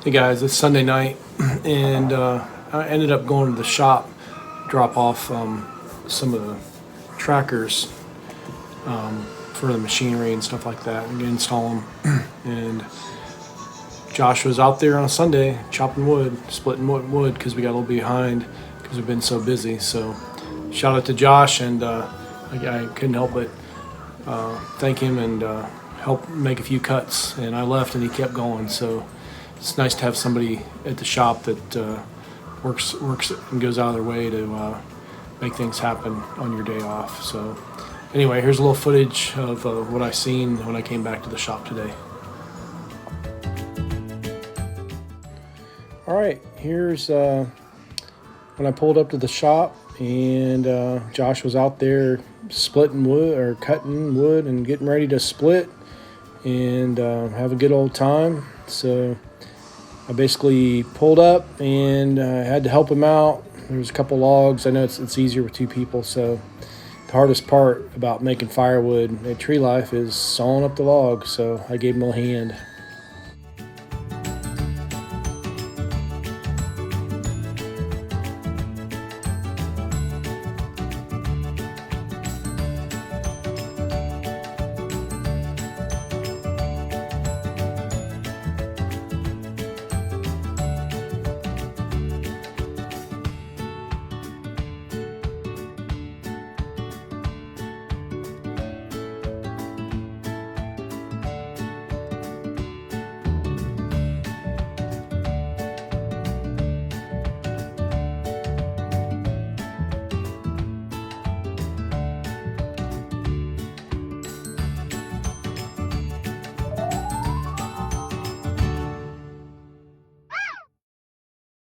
Hey guys, it's Sunday night, and I ended up going to the shop, drop off some of the trackers for the machinery and stuff like that, and install them. And Josh was out there on a Sunday chopping wood, splitting wood because we got a little behind because we've been so busy. So shout out to Josh, and I couldn't help but thank him and help make a few cuts. And I left, and he kept going. So it's nice to have somebody at the shop that works and goes out of their way to make things happen on your day off. So anyway, here's a little footage of what I seen when I came back to the shop today. All right, here's when I pulled up to the shop, and Josh was out there splitting wood or cutting wood and getting ready to split and have a good old time. So I basically pulled up and had to help him out. There was a couple logs. I know it's easier with two people. So the hardest part about making firewood at Tree Life is sawing up the logs. So I gave him a hand.